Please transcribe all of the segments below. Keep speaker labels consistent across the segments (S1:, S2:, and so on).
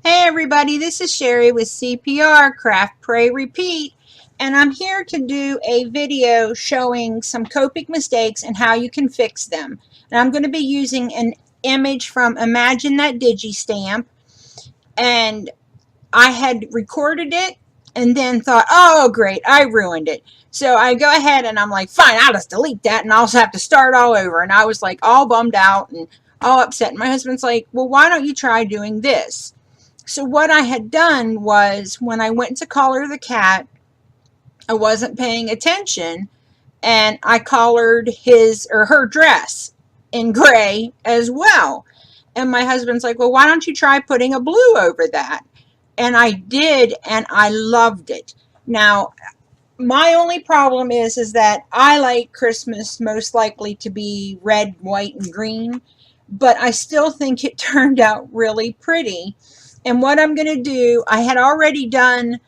S1: Hey everybody, this is Sherry with CPR, Craft, Pray, Repeat, and I'm here to do a video showing some Copic mistakes and how you can fix them. And I'm going to be using an image from Imagine That Digistamp, and I had recorded it and then thought, oh great, I ruined it. So I go ahead and I'm like, fine, I'll just delete that and I'll just have to start all over. And I was like all bummed out and all upset. And my husband's like, well, why don't you try doing this? So what I had done was when I went to color the cat, I wasn't paying attention and I colored his or her dress in gray as well. And my husband's like, well, why don't you try putting a blue over that? And I did, and I loved it. Now, my only problem is that I like Christmas most likely to be red, white, and green, but I still think it turned out really pretty. And what I'm going to do, I had already done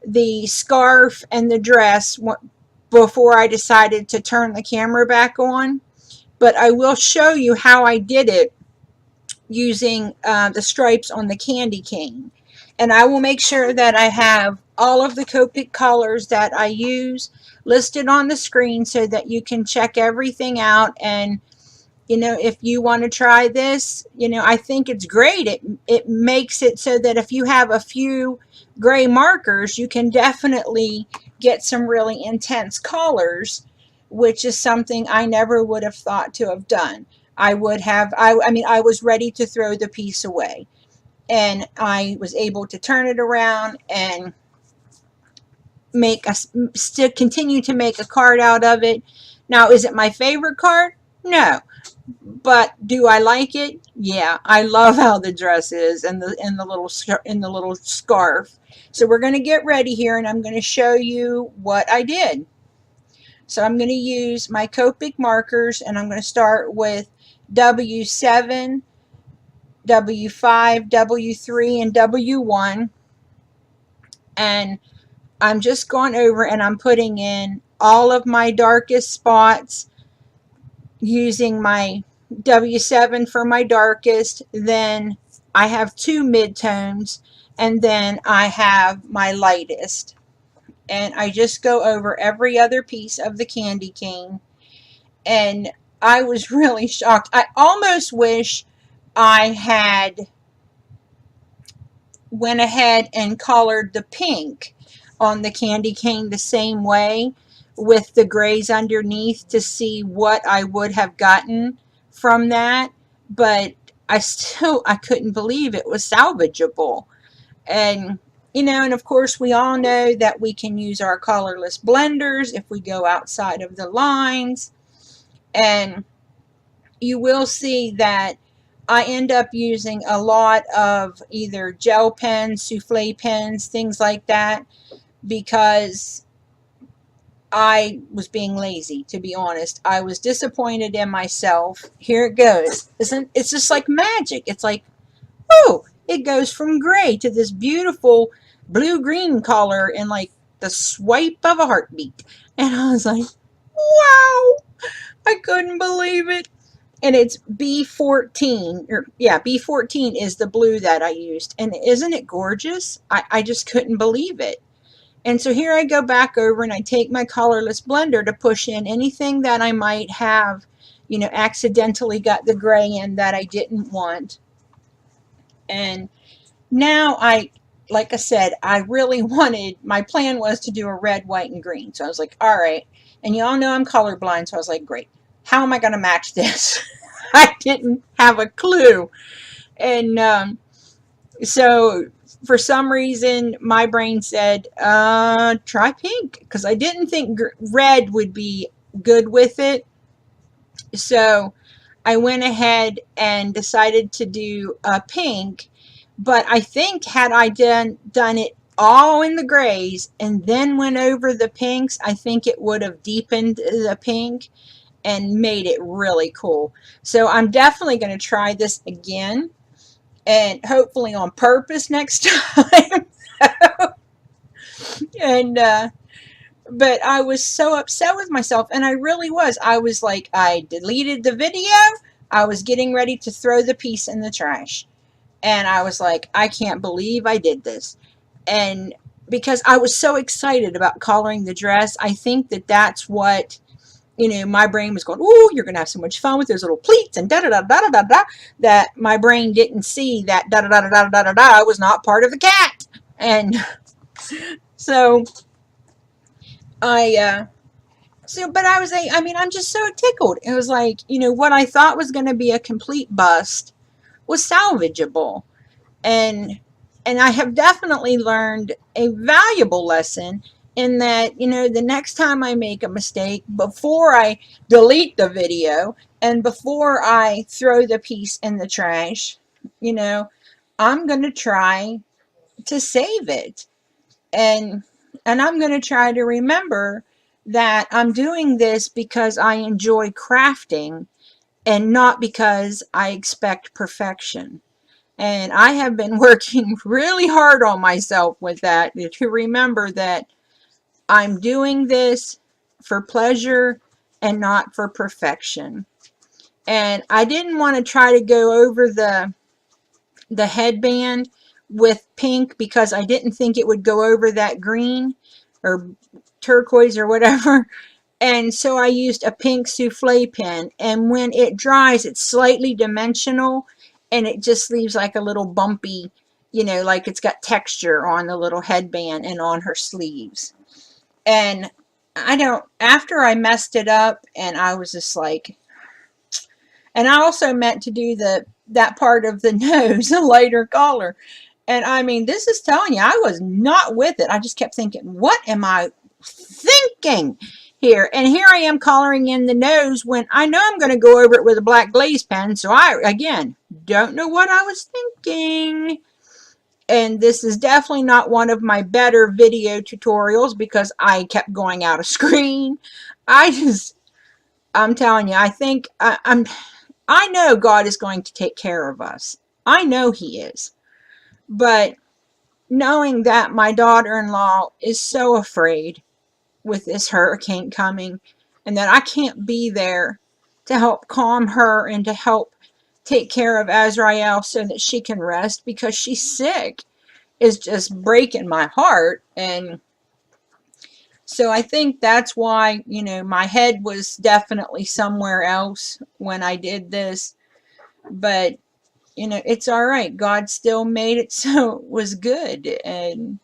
S1: the scarf and the dress before I decided to turn the camera back on, but I will show you how I did it using the stripes on the candy cane. And I will make sure that I have all of the Copic colors that I use listed on the screen so that you can check everything out. And if you want to try this, I think it's great. It makes it so that if you have a few gray markers, you can definitely get some really intense colors, which is something I never would have thought to have done. I mean, I was ready to throw the piece away, and I was able to turn it around and still continue to make a card out of it. Now, is it my favorite card? No. But do I like it? Yeah, I love how the dress is and the little scarf. So we're going to get ready here, and I'm going to show you what I did. So I'm going to use my Copic markers, and I'm going to start with W7, W5, W3, and W1. And I'm just going over and I'm putting in all of my darkest spots using my W7 for my darkest. Then I have two midtones, and then I have my lightest. And I just go over every other piece of the candy cane. And I was really shocked. I almost wish I had went ahead and colored the pink on the candy cane the same way with the grays underneath to see what I would have gotten from that, but I couldn't believe it was salvageable. And and of course we all know that we can use our colorless blenders if we go outside of the lines, and you will see that I end up using a lot of either gel pens, souffle pens, things like that, because I was being lazy, to be honest. I was disappointed in myself. Here it goes. It's just like magic. It's like, oh, it goes from gray to this beautiful blue-green color in like the swipe of a heartbeat. And I was like, wow, I couldn't believe it. And it's B14, or yeah, B14 is the blue that I used. And isn't it gorgeous? I just couldn't believe it. And so here I go back over and I take my colorless blender to push in anything that I might have, accidentally got the gray in that I didn't want. And now like I said, I really my plan was to do a red, white, and green. So I was like, all right. And you all know I'm colorblind, so I was like, great. How am I going to match this? I didn't have a clue. And so for some reason, my brain said, try pink, because I didn't think red would be good with it. So I went ahead and decided to do a pink, but I think had I done it all in the grays and then went over the pinks, I think it would have deepened the pink and made it really cool. So I'm definitely going to try this again, and hopefully on purpose next time. and But I was so upset with myself, and I really was. I was like, I deleted the video. I was getting ready to throw the piece in the trash. And I was like, I can't believe I did this. And because I was so excited about coloring the dress, I think that that's what, you know, my brain was going, "Ooh, you're going to have so much fun with those little pleats and da da da da da da da," that my brain didn't see that da da da da da da da da was not part of the cat. And so I, but I was like, I mean, I'm just so tickled. It was like, you know, what I thought was going to be a complete bust was salvageable. And I have definitely learned a valuable lesson in that, you know, the next time I make a mistake, before I delete the video and before I throw the piece in the trash, you know, I'm going to try to save it. And I'm going to try to remember that I'm doing this because I enjoy crafting and not because I expect perfection. And I have been working really hard on myself with that, to remember that I'm doing this for pleasure and not for perfection. And I didn't want to try to go over the headband with pink because I didn't think it would go over that green or turquoise or whatever. And so I used a pink souffle pen, and when it dries, it's slightly dimensional, and it just leaves like a little bumpy, you know, like it's got texture on the little headband and on her sleeves. And I don't, after I messed it up, and I was just like, and I also meant to do that part of the nose, a lighter color. And I mean, this is telling you, I was not with it. I just kept thinking, what am I thinking here? And here I am coloring in the nose when I know I'm going to go over it with a black glaze pen. So I, again, don't know what I was thinking. And this is definitely not one of my better video tutorials because I kept going out of screen. I'm telling you, I think I know God is going to take care of us. I know He is. But knowing that my daughter-in-law is so afraid with this hurricane coming, and that I can't be there to help calm her and to help take care of Azrael so that she can rest because she's sick, is just breaking my heart. And so I think that's why, you know, my head was definitely somewhere else when I did this. But, you know, it's all right. God still made it so it was good. And,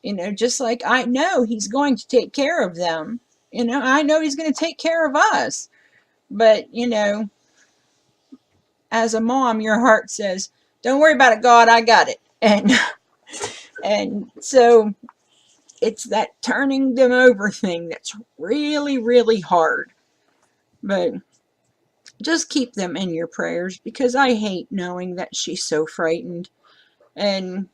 S1: you know, just like I know He's going to take care of them, you know, I know He's going to take care of us. But, you know, as a mom, your heart says, don't worry about it, God, I got it. And so it's that turning them over thing that's really, really hard. But just keep them in your prayers because I hate knowing that she's so frightened. And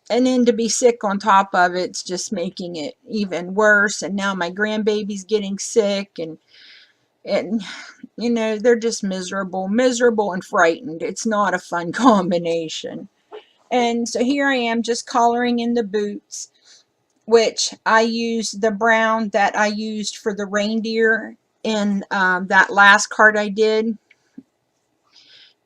S1: then to be sick on top of it's just making it even worse. And now my grandbaby's getting sick, and you know, they're just miserable and frightened. It's not a fun combination. And so here I am just coloring in the boots, which I used the brown that I used for the reindeer in that last card I did,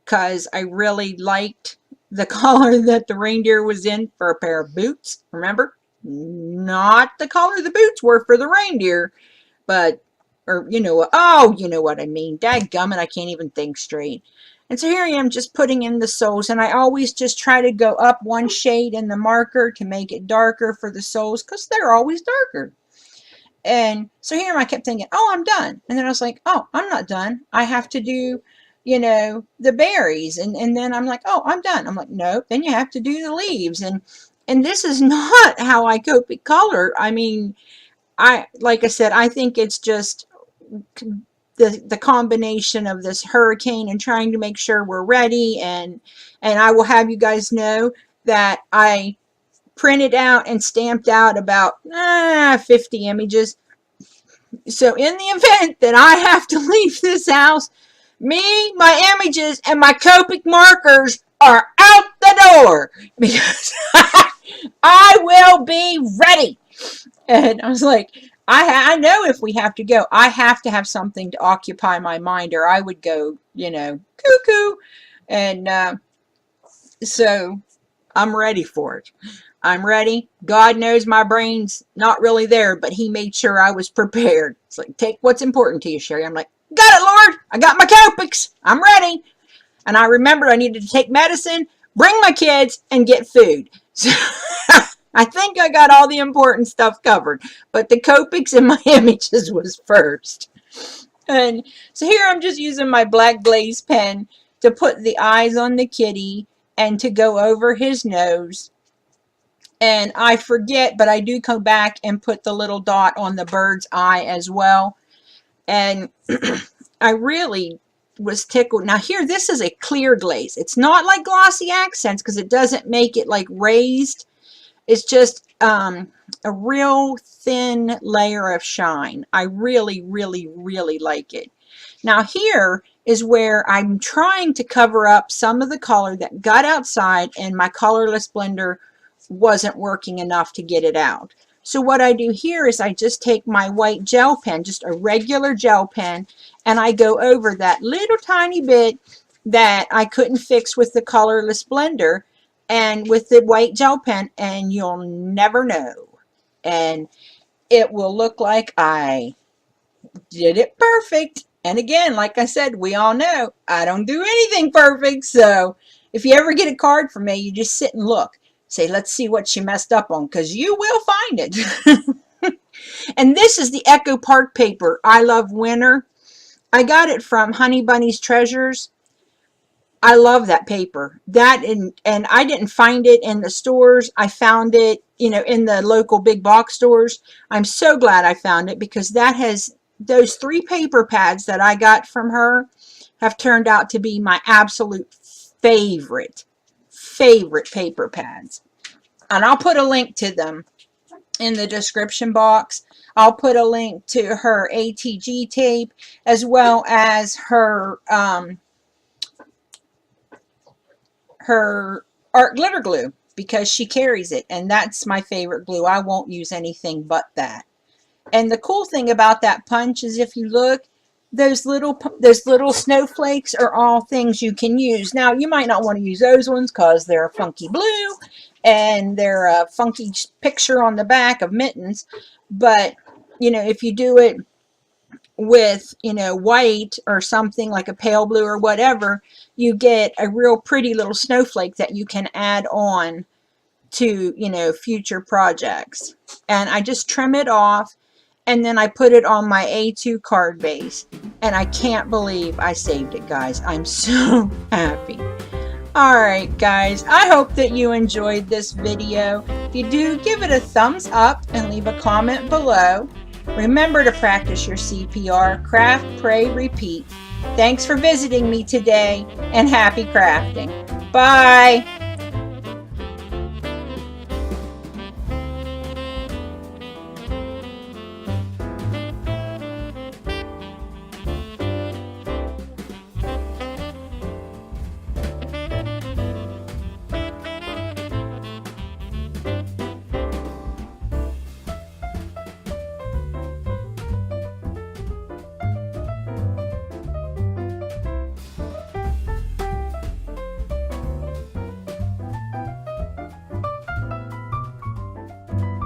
S1: because I really liked the color that the reindeer was in for a pair of boots. Remember, not the color the boots were for the reindeer, but, or you know, oh, you know what I mean. Dadgummit, I can't even think straight. And so here I am just putting in the soles, and I always just try to go up one shade in the marker to make it darker for the soles because they're always darker. And so here I kept thinking, oh, I'm done. And then I was like, oh, I'm not done. I have to do, you know, the berries. And then I'm like, oh, I'm done. I'm like, no, then you have to do the leaves. And this is not how I Copic color. I mean, like I said, I think it's just the combination of this hurricane and trying to make sure we're ready. And I will have you guys know that I printed out and stamped out about 50 images. So in the event that I have to leave this house, me, my images, and my Copic markers are out the door because I will be ready. And I was like, I know if we have to go, I have to have something to occupy my mind, or I would go, you know, cuckoo. And So I'm ready for it. I'm ready. God knows my brain's not really there, but he made sure I was prepared. It's like, take what's important to you, Sherry. I'm like, got it, Lord. I got my Copics. I'm ready. And I remembered I needed to take medicine, bring my kids, and get food. So I think I got all the important stuff covered, but the Copics and my images was first. And so here I'm just using my black glaze pen to put the eyes on the kitty and to go over his nose. And I forget, but I do come back and put the little dot on the bird's eye as well. And I really was tickled. Now here, this is a clear glaze. It's not like glossy accents because it doesn't make it like raised. It's just a real thin layer of shine. I really, really, really like it. Now here is where I'm trying to cover up some of the color that got outside and my colorless blender wasn't working enough to get it out. So what I do here is I just take my white gel pen, just a regular gel pen, and I go over that little tiny bit that I couldn't fix with the colorless blender and with the white gel pen, and you'll never know. And it will look like I did it perfect. And again, like I said, we all know I don't do anything perfect. So if you ever get a card from me, you just sit and look. Say, let's see what she messed up on, because you will find it. And this is the Echo Park paper. I love winter. I got it from Honeybunnies Treasures. I love that paper. That and I didn't find it in the stores. I found it, you know, in the local big box stores. I'm so glad I found it because that has those 3 paper pads that I got from her have turned out to be my absolute favorite paper pads. And I'll put a link to them in the description box. I'll put a link to her ATG tape as well as her her art glitter glue because she carries it, and that's my favorite glue. I won't use anything but that. And the cool thing about that punch is if you look, those little snowflakes are all things you can use. Now, you might not want to use those ones because they're funky blue and they're a funky picture on the back of mittens. But, you know, if you do it with, you know, white or something like a pale blue or whatever, you get a real pretty little snowflake that you can add on to, you know, future projects. And I just trim it off. And then I put it on my A2 card base. And I can't believe I saved it, guys. I'm so happy. Alright, guys. I hope that you enjoyed this video. If you do, give it a thumbs up and leave a comment below. Remember to practice your CPR. Craft, pray, repeat. Thanks for visiting me today, and happy crafting. Bye!